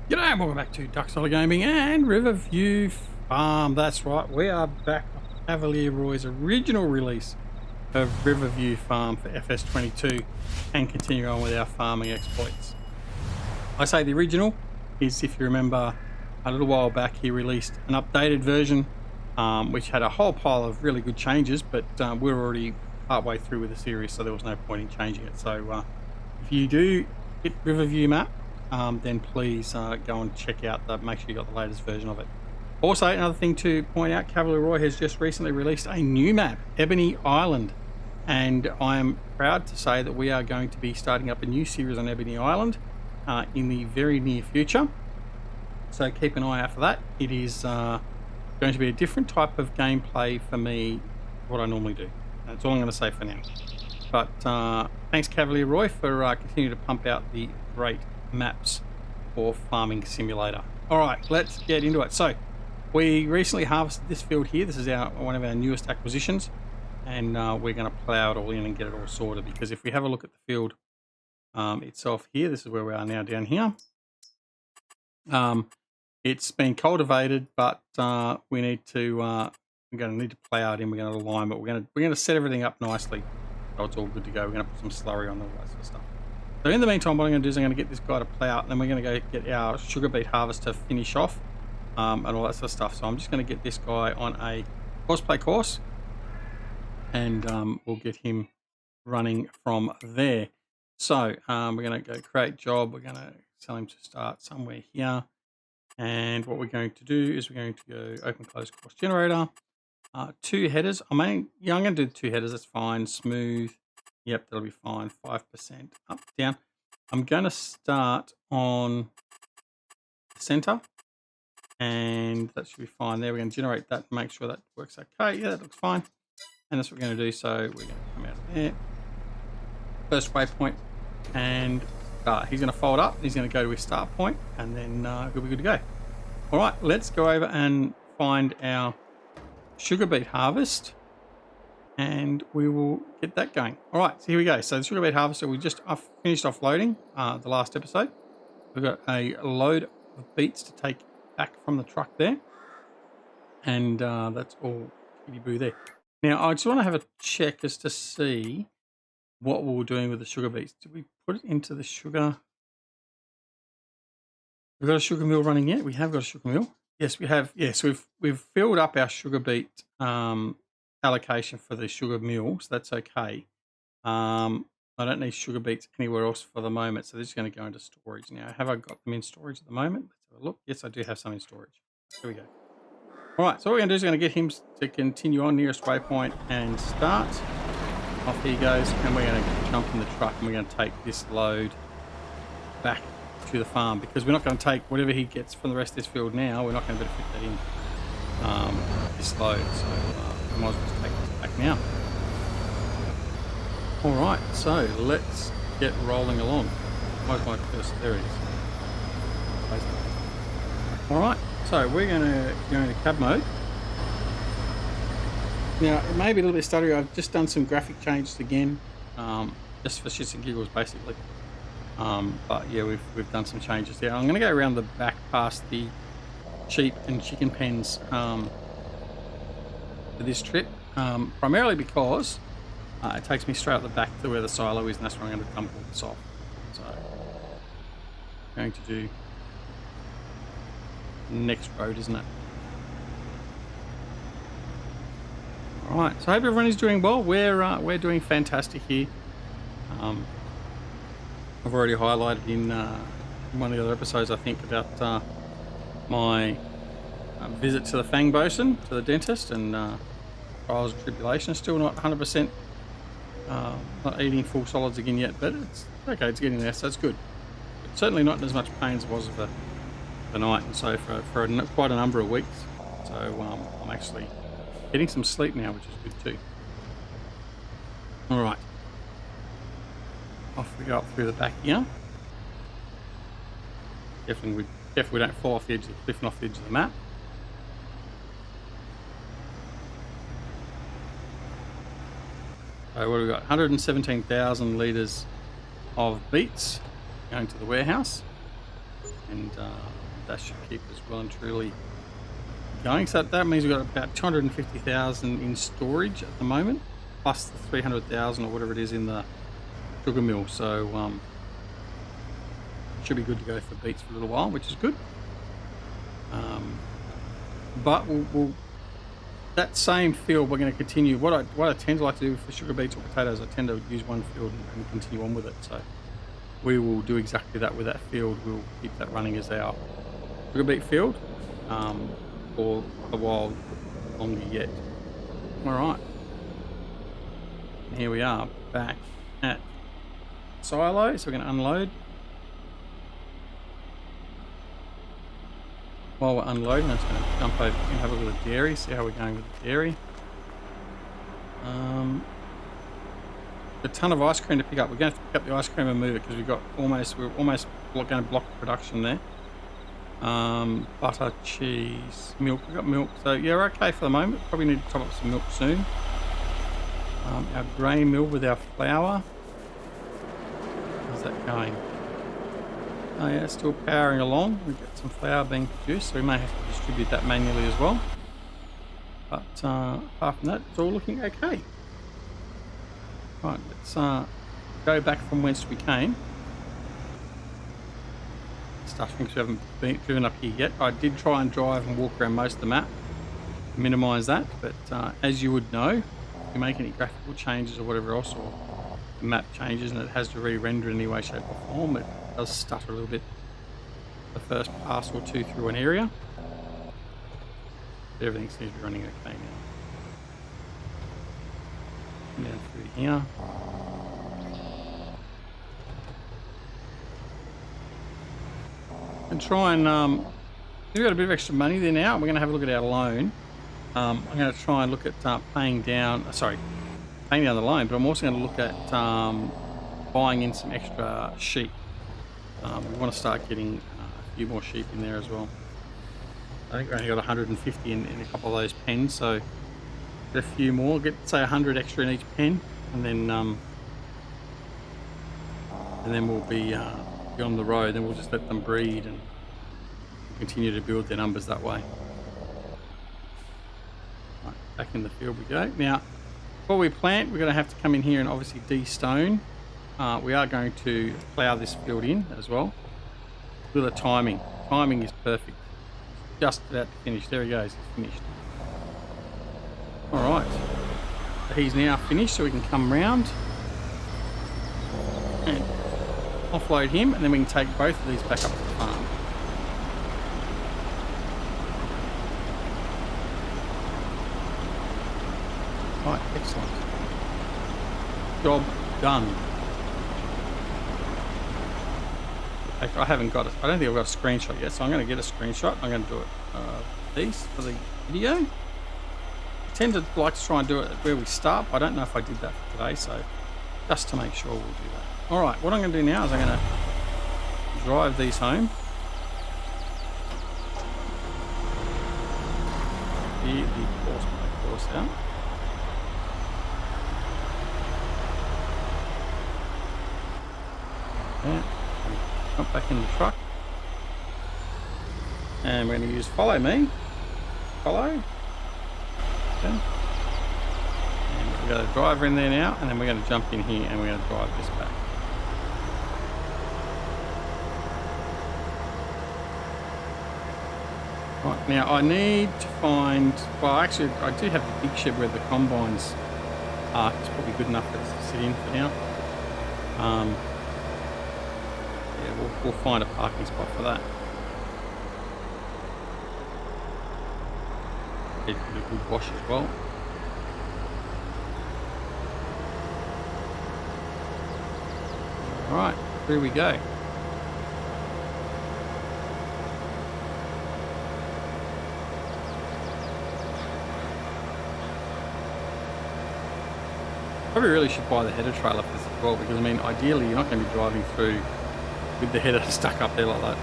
G'day and welcome back to Duxola Gaming and Riverview Farm. That's right, we are back on Cavalier Roy's original release of Riverview Farm for FS22 and continue on with our farming exploits. I say the original is, if you remember, a little while back he released an updated version which had a whole pile of really good changes, but we're already partway through with the series, so there was no point in changing it. So if you do hit Riverview map, then please go and check out make sure you got the latest version of it. Also, another thing to point out, Cavalier Roy has just recently released a new map, Ebony Island, and I am proud to say that we are going to be starting up a new series on Ebony Island in the very near future, so keep an eye out for that. It is going to be a different type of gameplay for me, what I normally do. That's all I'm going to say for now. But thanks Cavalier Roy for continuing to pump out the great maps for Farming Simulator. All right, let's get into it. So we recently harvested this field here. This is one of our newest acquisitions, and we're going to plow it all in and get it all sorted, because if we have a look at the field itself here, this is where we are now down here. It's been cultivated, but we need to we're going to need to plow it in. We're going to lime it. We're going to set everything up nicely so it's all good to go. We're going to put some slurry on all that sort of stuff. So in the meantime, what I'm going to do is I'm going to get this guy to plow, and then we're going to go get our sugar beet harvest to finish off and all that sort of stuff. So I'm just going to get this guy on a cosplay course, and we'll get him running from there. So we're going to go create job. We're going to tell him to start somewhere here. And what we're going to do is we're going to go open close course generator. 2 headers. I'm going to do 2 headers. That's fine. Smooth. Yep, that'll be fine. 5% up, down. I'm going to start on the center, and that should be fine there. We're going to generate that and make sure that works okay. Yeah, that looks fine. And that's what we're going to do. So we're going to come out of there. First waypoint, and he's going to fold up. He's going to go to his start point, and then he'll be good to go. All right, let's go over and find our sugar beet harvest, and we will get that going. All right, so here we go. So the sugar beet harvester, we just finished offloading the last episode. We've got a load of beets to take back from the truck there, and that's all kitty boo there. Now I just want to have a check as to see what we were doing with the sugar beets. Did we put it into the sugar? We've got a sugar mill running yet? We have got a sugar mill. Yes, we have. Yes, we've filled up our sugar beet allocation for the sugar mill, so that's okay. I don't need sugar beets anywhere else for the moment, so this is going to go into storage now. Have I got them in storage at the moment? Let's have a look. Yes, I do have some in storage. Here we go. All right, so what we're going to do is we're going to get him to continue on nearest waypoint and start. Off he goes, and we're going to jump in the truck and we're going to take this load back to the farm, because we're not going to take whatever he gets from the rest of this field now. We're not going to be able to fit that in this load, so we might as well just take this back now. All right, so let's get rolling along. Where's my first? There it is. All right, so we're going to go into cab mode. Now, it may be a little bit stuttery. I've just done some graphic changes again, just for shits and giggles, basically. But yeah, we've done some changes there. I'm going to go around the back past the sheep and chicken pens for this trip, primarily because it takes me straight up the back to where the silo is, and that's where I'm going to dump all this off. So, I'm going to do next road, isn't it? All right, so I hope everyone is doing well. We're doing fantastic here. I've already highlighted in one of the other episodes, I think, about my visit to the Fang Bosun, to the dentist, and trials and tribulations. Still not 100%, not eating full solids again yet, but it's okay. It's getting there, so it's good. But certainly not in as much pain as it was for the night, and so for quite a number of weeks. So I'm actually getting some sleep now, which is good too. All right, off we go up through the back here. Definitely we don't fall off the edge of the cliff and off the edge of the map. So what have we got? 117,000 litres of beets going to the warehouse. and that should keep us well and truly going. So that means we've got about 250,000 in storage at the moment, plus the 300,000 or whatever it is in the sugar mill. So should be good to go for beets for a little while, which is good. But we'll that same field we're going to continue. What I tend to like to do for sugar beets or potatoes, I tend to use one field and continue on with it. So we will do exactly that with that field. We'll keep that running as our sugar beet field for a while longer yet. All right, here we are back at silo, so we're going to unload. While we're unloading, I'm just going to jump over and have a look at the dairy, see how we're going with the dairy. A ton of ice cream to pick up. We're going to have to pick up the ice cream and move it because we're almost going to block production there. Butter, cheese, milk. We've got milk, so yeah, we're okay for the moment. Probably need to top up some milk soon. Our grain mill with our flour. How's that going? Oh yeah, it's still powering along. We've got some flour being produced, so we may have to distribute that manually as well. But apart from that, it's all looking okay. Right, let's go back from whence we came. Stuff things we haven't been driven up here yet. I did try and drive and walk around most of the map, minimise that, but as you would know, if you make any graphical changes or whatever else, or the map changes and it has to re-render in any way, shape or form, it does stutter a little bit the first pass or two through an area. But everything seems to be running okay now. Down through here. And try and we've got a bit of extra money there now. We're going to have a look at our loan. I'm going to try and look at paying down the loan, but I'm also going to look at buying in some extra sheep. We want to start getting a few more sheep in there as well. I think we only got 150 in a couple of those pens, so get a few more. Get say 100 extra in each pen, and then we'll be on the road. Then we'll just let them breed and continue to build their numbers that way. Right, back in the field we go. Now, before we plant, we're going to have to come in here and obviously de-stone. We are going to plough this field in as well. With the timing. Timing is perfect. Just about to finish. There he goes. He's finished. Alright. So he's now finished, so we can come round and offload him, and then we can take both of these back up to the farm. Right, excellent. Job done. I haven't got it. I don't think I've got a screenshot yet, so I'm going to get a screenshot. I'm going to do it these for the video. I tend to like to try and do it where we start, but I don't know if I did that for today, so just to make sure we'll do that. All right, what I'm going to do now is I'm going to drive these home. Here, the course out. Yeah. Jump back in the truck, and we're going to use follow me. Follow. Okay. And we've got a driver in there now, and then we're going to jump in here and we're going to drive this back. Right, now I need to find, well actually I do have the big shed where the combines are. It's probably good enough for us to sit in for now. Yeah, we'll find a parking spot for that. Get a good wash as well. Alright, here we go. Probably really should buy the header trailer for this as well, because I mean ideally you're not going to be driving through with the header stuck up there like that.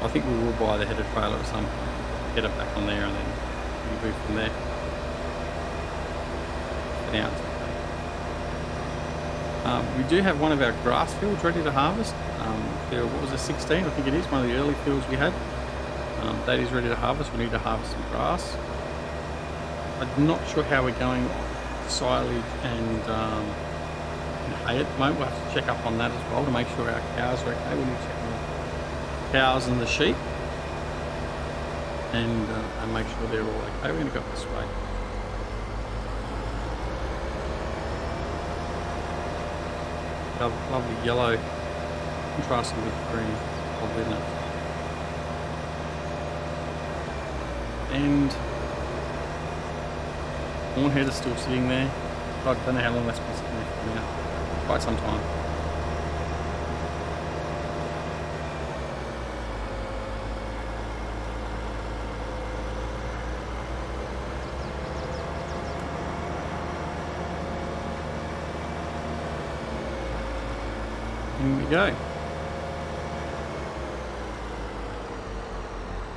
I think we will buy the header trailer at some point, get it back on there, and then we move from there. For now it's We do have one of our grass fields ready to harvest. What was it, 16? I think it is, one of the early fields we had. That is ready to harvest. We need to harvest some grass. I'm not sure how we're going on silage and hay at the moment. We'll have to check up on that as well to make sure our cows are okay. We need to check on the cows and the sheep and make sure they're all okay. We're going to go this way. Lovely yellow contrasting with green. Lovely, isn't it? And horn head is still sitting there. I don't know how long that's been sitting there for now. Quite some time. Here we go.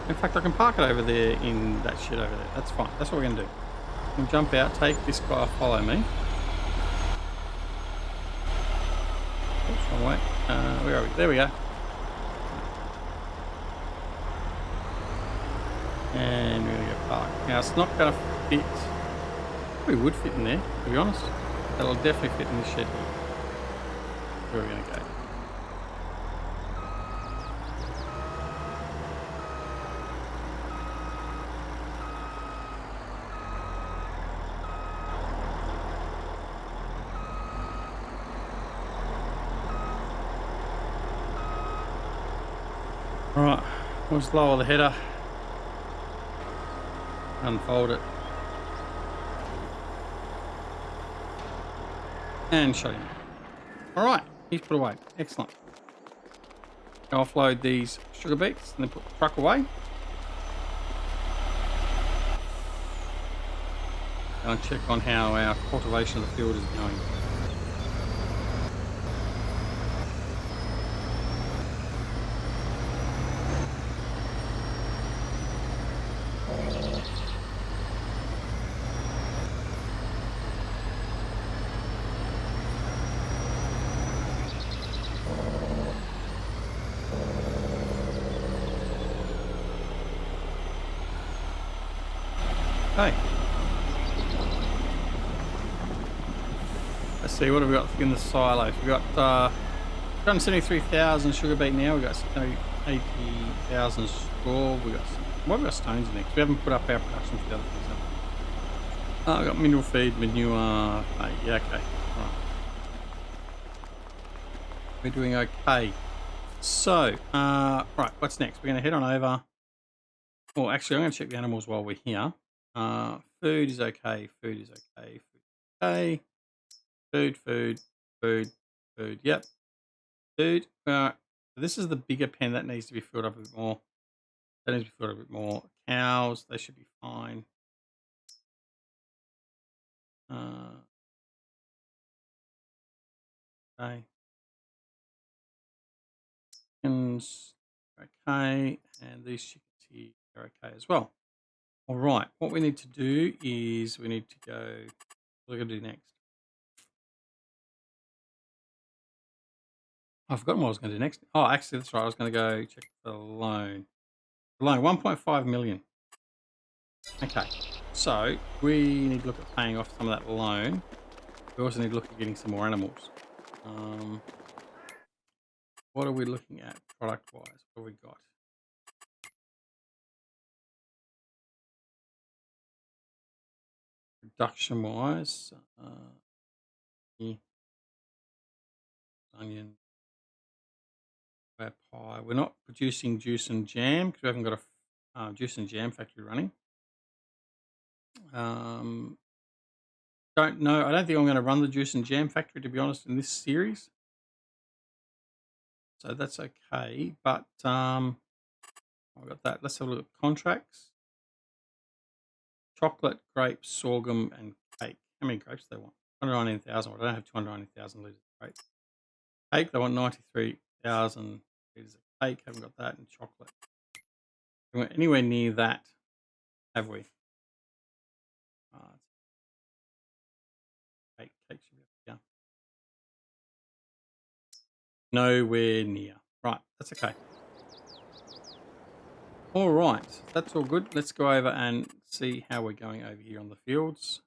In fact, I can park it over there in that shed over there. That's fine. That's what we're going to do. We can jump out, take this guy, follow me. Oops, wrong way. Where are we? There we go. And we're going to go park. Now, it's not going to fit. Probably would fit in there, to be honest. That'll definitely fit in this shed here. Where are we going to go? Alright, we'll just lower the header, unfold it, and shut him. Alright, he's put away. Excellent. Now offload these sugar beets and then put the truck away. And check on how our cultivation of the field is going. Okay. Let's see, what have we got in the silos? We've got 273,000 sugar beet now. We've got 80,000 straw. We've got what have we got stones in there? 'Cause we haven't put up our production for the other things. We've got mineral feed, manure. Yeah, okay. All right. We're doing okay. So, right, what's next? We're going to head on over. Well, actually, I'm going to check the animals while we're here. Food is okay. Food is okay. Food is okay. Food. Yep. Food. This is the bigger pen that needs to be filled up a bit more. That needs to be filled up a bit more. Cows, they should be fine. Okay. Chickens, okay. And these chickens here are okay as well. All right. What we need to do is we need to go. What are we going to do next? I've forgotten what I was going to do next. Oh, actually, that's right. I was going to go check the loan. The loan, 1.5 million. Okay. So we need to look at paying off some of that loan. We also need to look at getting some more animals. What are we looking at product-wise? What have we got? Production-wise, onion, pie. We're not producing juice and jam because we haven't got a juice and jam factory running. Don't know. I don't think I'm going to run the juice and jam factory, to be honest, in this series. So that's okay. But I've got that. Let's have a look at contracts. Chocolate, grapes, sorghum, and cake. How many grapes do they want? 219,000. Well, I don't have 290,000 litres of grapes. Cake, they want 93,000 litres of cake. Haven't got that. And chocolate. We weren't anywhere near that, have we? Cake should be up here. Nowhere near. Right, that's okay. All right, that's all good. Let's go over and see how we're going over here on the fields.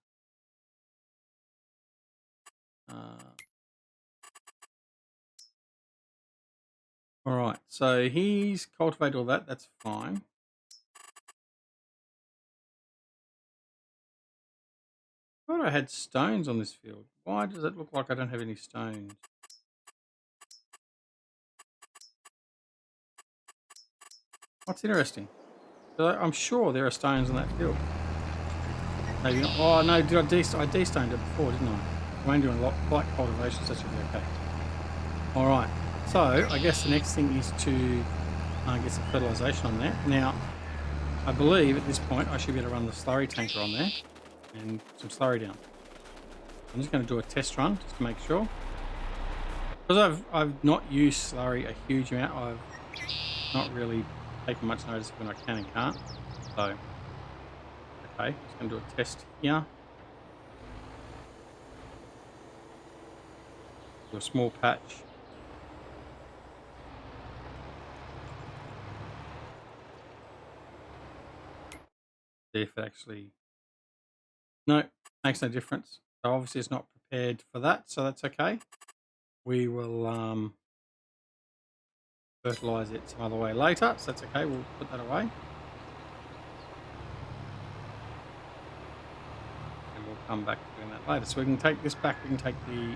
All right, so he's cultivated all that. That's fine. I thought I had stones on this field. Why does it look like I don't have any stones? That's interesting. I'm sure there are stones on that field. Maybe not. Oh no, I destoned it before, didn't I? I'm only doing light cultivation, so that should be okay. All right. So I guess the next thing is to get some fertilisation on there. Now, I believe at this point I should be able to run the slurry tanker on there and some slurry down. I'm just going to do a test run just to make sure. Because I've not used slurry a huge amount, I've not really taken much notice of when I can and can't. So, okay, just going to do a test here. Do a small patch. See if it actually... No, makes no difference. So obviously it's not prepared for that, so that's okay. We will fertilise it some other way later, so that's okay. We'll put that away. And we'll come back to doing that later. So we can take this back, we can take the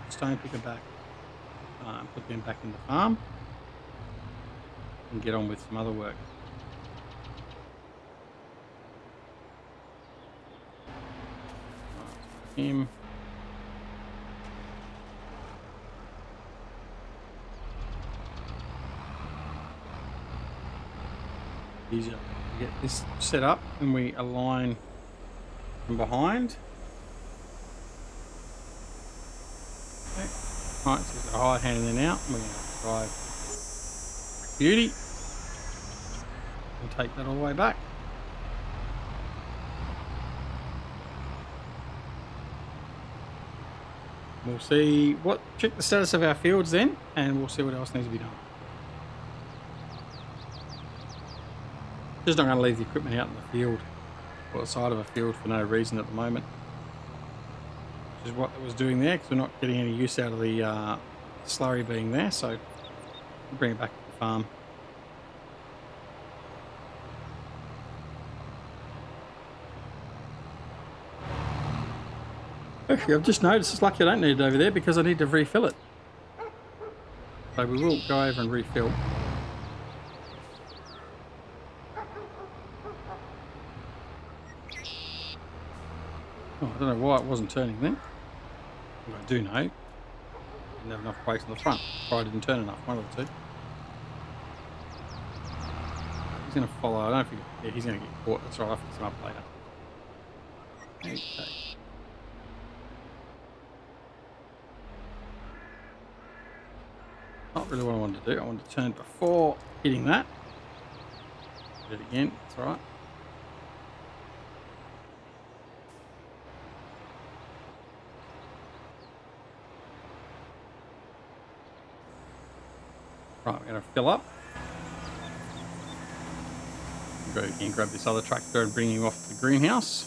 stone picker back, put them back in the farm, and get on with some other work. Him. Easier to get this set up and we align from behind. Okay. Right, so there's a high hand in there now. We're going to drive beauty and take that all the way back. We'll see check the status of our fields then, and we'll see what else needs to be done. Just not going to leave the equipment out in the field or the side of a field for no reason at the moment. Which is what it was doing there, because we're not getting any use out of the slurry being there, so we'll bring it back to the farm. Actually, I've just noticed it's lucky I don't need it over there because I need to refill it. So we will go over and refill. Oh, I don't know why it wasn't turning then. Well, I do know. I didn't have enough brakes on the front. Probably didn't turn enough, one of the two. He's going to follow. I don't know if yeah, he's going to get caught. That's right, I'll fix him up later. Okay. Not really what I wanted to do. I wanted to turn before hitting that. Do it again. That's all right. Right, we're going to fill up. Go again, grab this other tractor and bring him off to the greenhouse.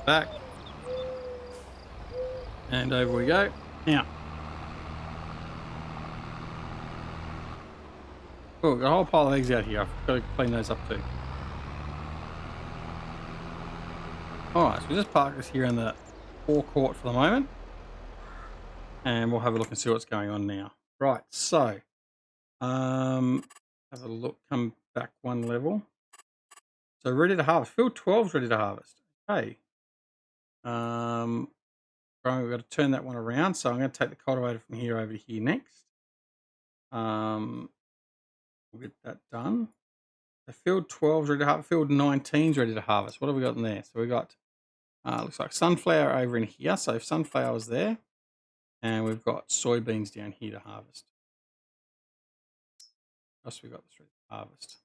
Back. And over we go. Now. Oh, got a whole pile of eggs out here. I've got to clean those up too. Alright, so we'll just park this here in the forecourt for the moment. And we'll have a look and see what's going on now. Right, so have a look, come back one level. So ready to harvest. Field 12 is ready to harvest. Okay. Right, we've got to turn that one around. So I'm going to take the cultivator from here over to here next. We'll get that done. The field 12 is ready to harvest. Field 19 is ready to harvest. What have we got in there? So we got looks like sunflower over in here. So sunflower is there. And we've got soybeans down here to harvest. What else we got that's ready to harvest?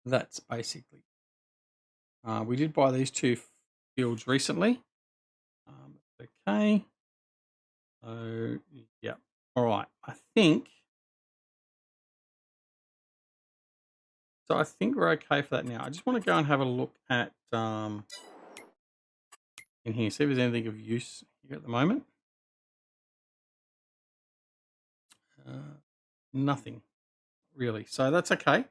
that's basically. We did buy these 2 fields recently. Okay. So yeah. All right. I think we're okay for that now. I just want to go and have a look at in here, see if there's anything of use here at the moment. Nothing really, so that's okay.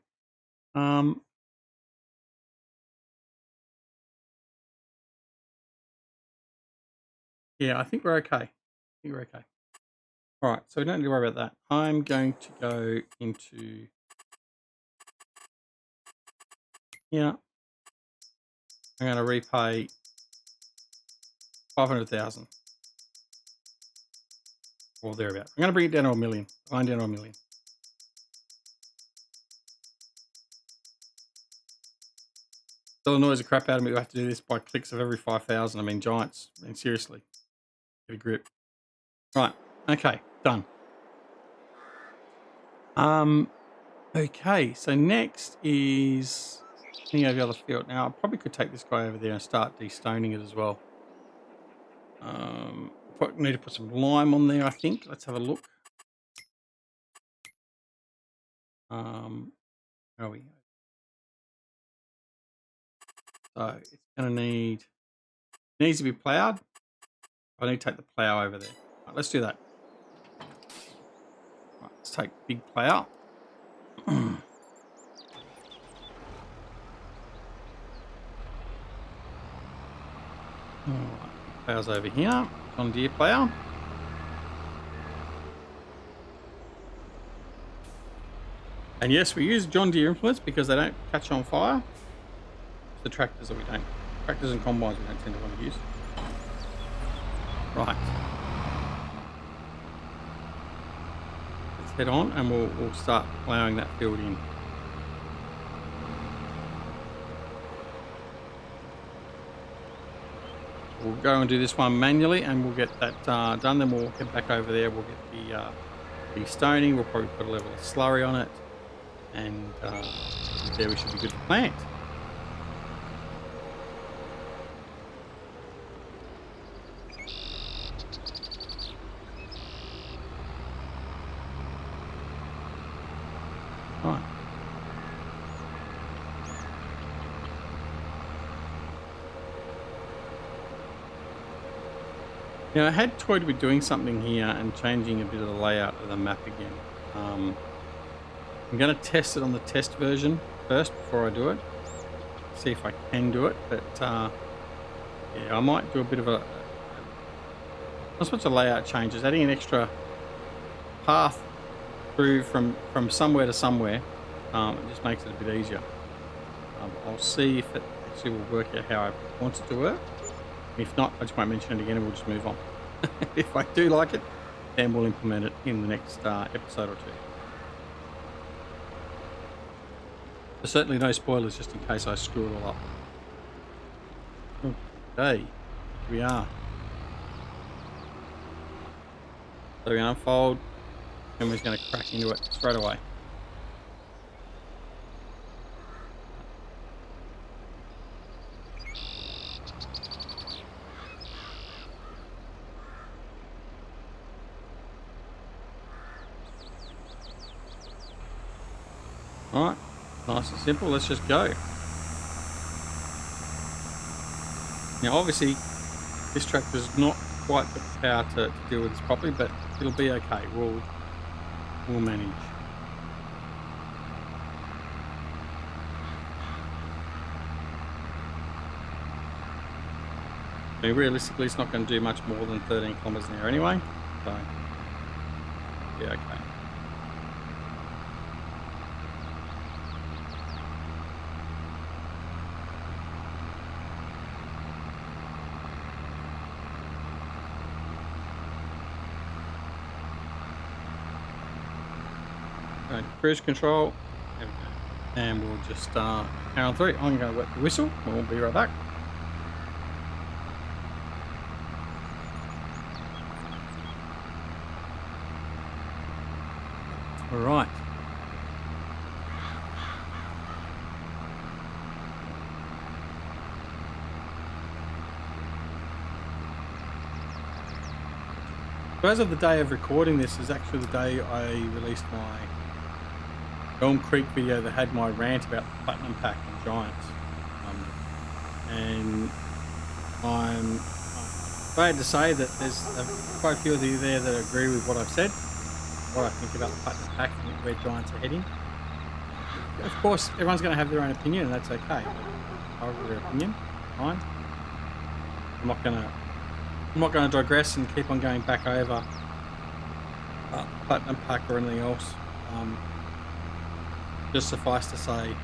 Yeah, I think we're okay. All right, so we don't need to worry about that. I'm going to go into here. I'm going to repay 500,000 or thereabout. I'm going to bring it down to $1 million. Down to $1 million. Still annoys the crap out of me. We have to do this by clicks of every 5,000. I mean, giants. I mean, seriously, get a grip. Right. Okay. Done. Okay. So next is any of the other field. Now I probably could take this guy over there and start destoning it as well. Need to put some lime on there, I think. Let's have a look. Where are we? So it's going to need. It needs to be ploughed. I need to take the plough over there. Right, let's do that. Right, let's take big plough. Alright, plough's over here. John Deere plough. And yes, we use John Deere implements because they don't catch on fire. It's the tractors that we don't. Tractors and combines we don't tend to want to use. Right. Let's head on and we'll start ploughing that field in. We'll go and do this one manually and we'll get that done. Then we'll head back over there. We'll get the stoning. We'll probably put a level of slurry on it. And there we should be good to plant. Right. Now I had toyed with doing something here and changing a bit of the layout of the map again. I'm going to test it on the test version first before I do it. See if I can do it, but yeah, I might do a bit of not so much of layout changes, adding an extra path through from somewhere to somewhere. It just makes it a bit easier. I'll see if it actually will work out how I want it to work. If not, I just won't mention it again and we'll just move on. If I do like it, then we'll implement it in the next episode or two. There's certainly no spoilers just in case I screw it all up. Okay, here we are. So we unfold and we're going to crack into it straight away. Alright, nice and simple, let's just go. Now obviously this tractor's not quite the power to deal with this properly, but it'll be okay, we'll manage. I mean, realistically it's not going to do much more than 13 kilometers an hour anyway, so yeah, okay. Cruise control, and we'll just carry on through. I'm going to wet the whistle, we'll be right back. All right. So as of the day of recording this is actually the day I released my Elm Creek video that had my rant about the Platinum Pack and Giants. And I'm glad to say that there's quite a few of you there that agree with what I've said, what I think about the Platinum Pack and where Giants are heading. Of course, everyone's going to have their own opinion, and that's okay. I have their opinion, fine. I'm not going to digress and keep on going back over Platinum Pack or anything else. Just suffice to say,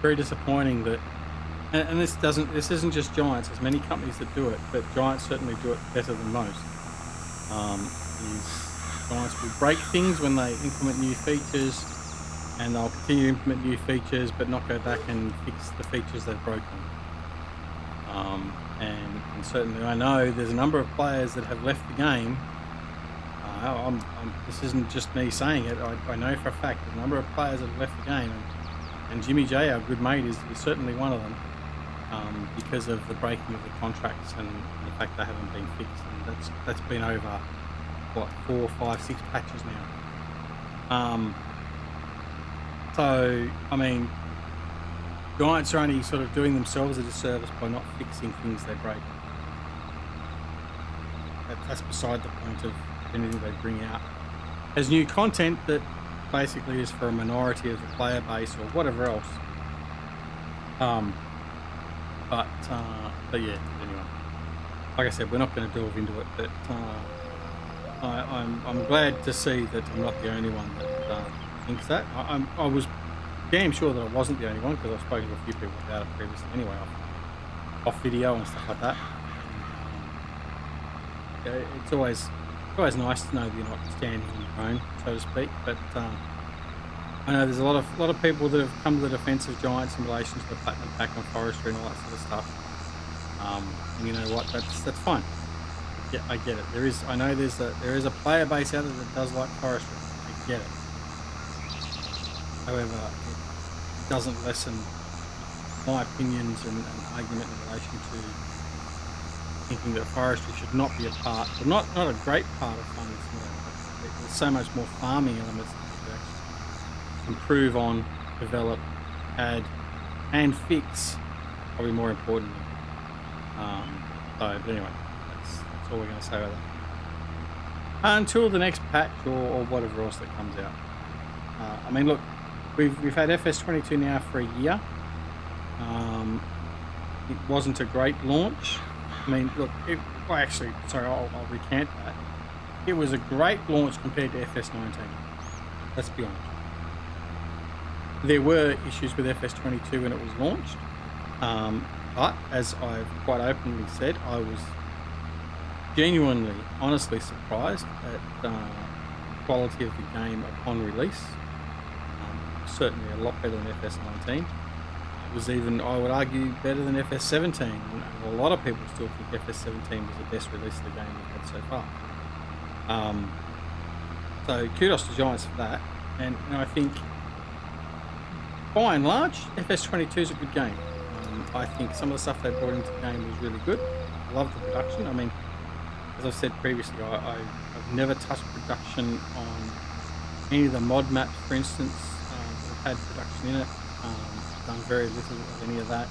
very disappointing that, and this isn't just Giants. There's many companies that do it, but Giants certainly do it better than most. Giants will break things when they implement new features, and they'll continue to implement new features, but not go back and fix the features they've broken. And certainly I know there's a number of players that have left the game. This isn't just me saying it. I know for a fact there's a number of players that have left the game, and Jimmy J, our good mate, is certainly one of them, because of the breaking of the contracts and the fact they haven't been fixed. And that's been over, what, 4, 5, 6 patches now. So, I mean, Giants are only sort of doing themselves a disservice by not fixing things they break. That's beside the point of anything they bring out as new content that basically is for a minority of the player base or whatever else. But yeah, anyway, like I said, we're not going to delve into it, but I'm glad to see that I'm not the only one that thinks that. I was damn sure that I wasn't the only one, because I've spoken to a few people about it previously anyway, off video and stuff like that. It's always nice to know that you're not standing on your own, so to speak. But I know there's a lot of people that have come to the defence of Giants in relation to the Platinum Pack and forestry and all that sort of stuff. And you know what? That's fine. Yeah, I get it. I know there is a player base out there that does like forestry. I get it. However, it doesn't lessen my opinions and argument in relation to thinking that forestry should not be a part, or not a great part of farming simulator. There's so much more farming elements that you could actually improve on, develop, add, and fix. Probably more importantly. But anyway, that's all we're going to say about that. Until the next patch or whatever else that comes out. I mean, look, we've had FS22 now for a year. It wasn't a great launch. I mean, look, I'll recant that. It was a great launch compared to FS19. Let's be honest. There were issues with FS22 when it was launched, but as I've quite openly said, I was genuinely, honestly surprised at the quality of the game upon release. Certainly a lot better than FS19. It was even, I would argue, better than FS17. And a lot of people still think FS17 was the best release of the game we've had so far. So kudos to Giants for that. And I think, by and large, FS22 is a good game. I think some of the stuff they brought into the game was really good. I love the production. I mean, as I've said previously, I've never touched production on any of the mod maps, for instance, that have had production in it. I've done very little of any of that.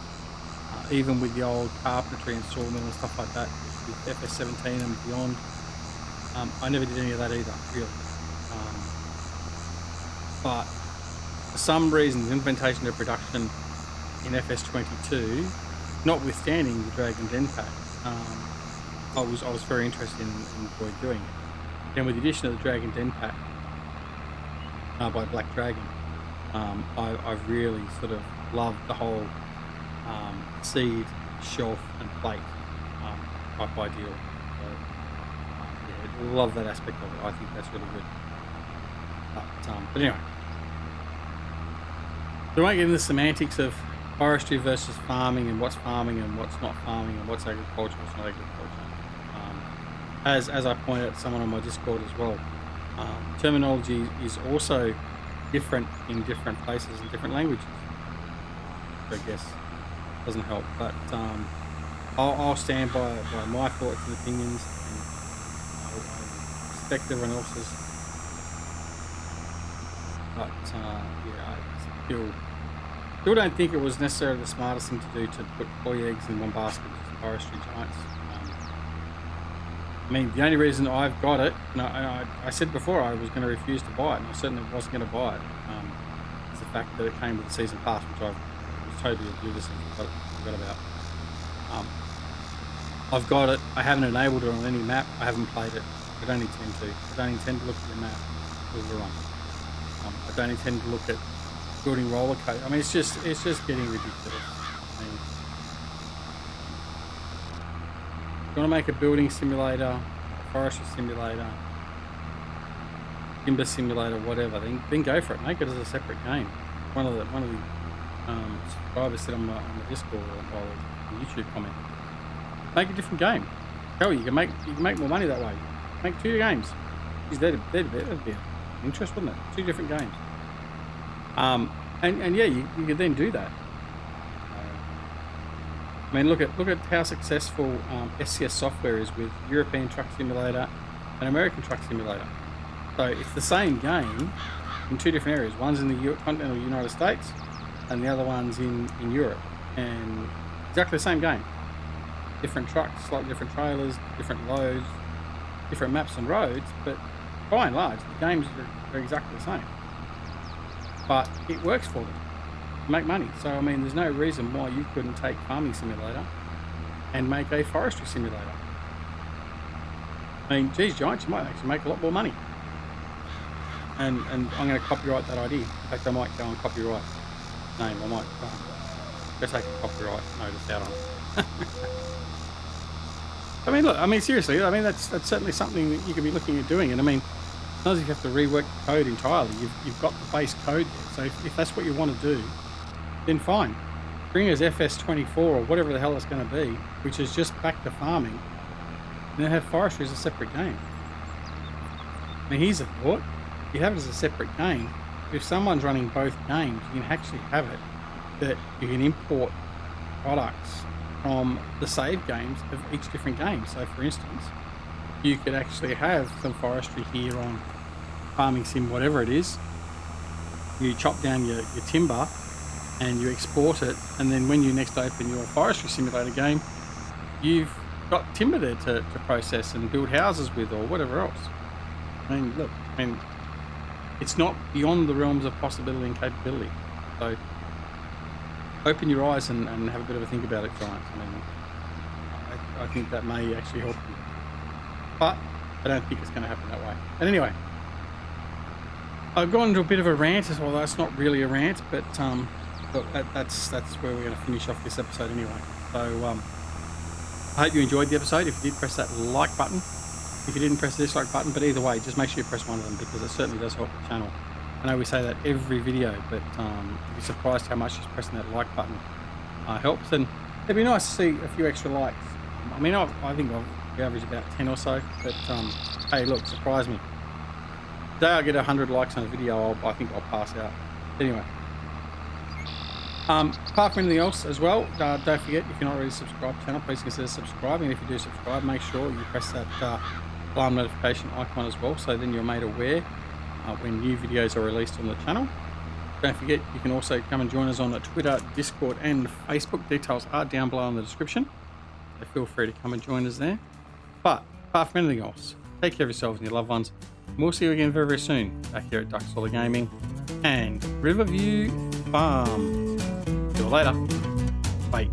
Even with the old carpentry and sawmill and stuff like that, with FS17 and beyond, I never did any of that either, really. But for some reason, the implementation of production in FS22, notwithstanding the Dragon Den pack, I was very interested in enjoyed doing it. And with the addition of the Dragon Den pack by Black Dragon, I've really sort of loved the whole seed, shelf, and plate type ideal. So, love that aspect of it. I think that's really good. But anyway, we won't get into the semantics of forestry versus farming and what's farming and what's not farming and what's agriculture, what's not agriculture. As I pointed out to someone on my Discord as well, terminology is also different in different places and different languages. I guess doesn't help, but I'll stand by my thoughts and opinions, and I'll respect everyone else's. But yeah, I still don't think it was necessarily the smartest thing to do to put all your eggs in one basket with forestry giants. I mean, the only reason I've got it, and I said before I was going to refuse to buy it, and I certainly wasn't going to buy it, is the fact that it came with the season pass, which I was totally oblivious and forgot about. I've got it. I haven't enabled it on any map. I haven't played it. I don't intend to. I don't intend to look at the map. I don't intend to look at building roller coaster. I mean, it's just getting ridiculous. I mean, if you want to make a building simulator, a forestry simulator, timber simulator, whatever, then go for it. Make it as a separate game. One of the subscribers said on the Discord or the YouTube comment, make a different game. Hell, you can make more money that way. Make 2 games. That'd be of interest, wouldn't it? 2 different games. And yeah, you could then do that. I mean, look at how successful SCS software is with European Truck Simulator and American Truck Simulator. So it's the same game in 2 different areas. One's in the continental United States, and the other one's in Europe, and exactly the same game. Different trucks, slightly different trailers, different loads, different maps and roads, but by and large, the games are exactly the same. But it works for them to make money. So, I mean, there's no reason why you couldn't take Farming Simulator and make a Forestry Simulator. I mean, geez, Giants, you might actually make a lot more money. And I'm going to copyright that idea. In fact, I might go and copyright name. I might go take a copyright notice out on it. I mean, look, I mean, seriously, I mean, that's certainly something that you could be looking at doing. And I mean, not as if you have to rework the code entirely. You've got the base code there. So if that's what you want to do, then fine. Bring us FS24 or whatever the hell it's going to be, which is just back to farming, and then have forestry as a separate game. I mean, here's a thought. You have it as a separate game. If someone's running both games, you can actually have it that you can import products from the save games of each different game. So for instance, you could actually have some forestry here on Farming Sim, whatever it is. You chop down your timber and you export it, and then when you next open your Forestry Simulator game, you've got timber there to process and build houses with or whatever else. I mean, look, I mean, it's not beyond the realms of possibility and capability. So open your eyes and have a bit of a think about it, Giants. I mean, I think that may actually help you. But I don't think it's going to happen that way. And anyway, I've gone into a bit of a rant, as well. That's not really a rant, but look, that's where we're going to finish off this episode anyway. So I hope you enjoyed the episode. If you did, press that like button. If you didn't, press the dislike button. But either way, just make sure you press one of them, because it certainly does help the channel. I know we say that every video, but you'd be surprised how much just pressing that like button helps. And it'd be nice to see a few extra likes. I mean, I think I've averaged about 10 or so, but hey, look, surprise me. Today I get 100 likes on a video, I think I'll pass out. Anyway, apart from anything else as well, don't forget, if you're not already subscribed to the channel, please consider subscribing. If you do subscribe, make sure you press that alarm notification icon as well, so then you're made aware when new videos are released on the channel. Don't forget, you can also come and join us on Twitter, Discord and Facebook. Details are down below in the description, so feel free to come and join us there. But apart from anything else, take care of yourselves and your loved ones. And we'll see you again very, very soon back here at Duck Solar Gaming and Riverview Farm. See you later. Bye.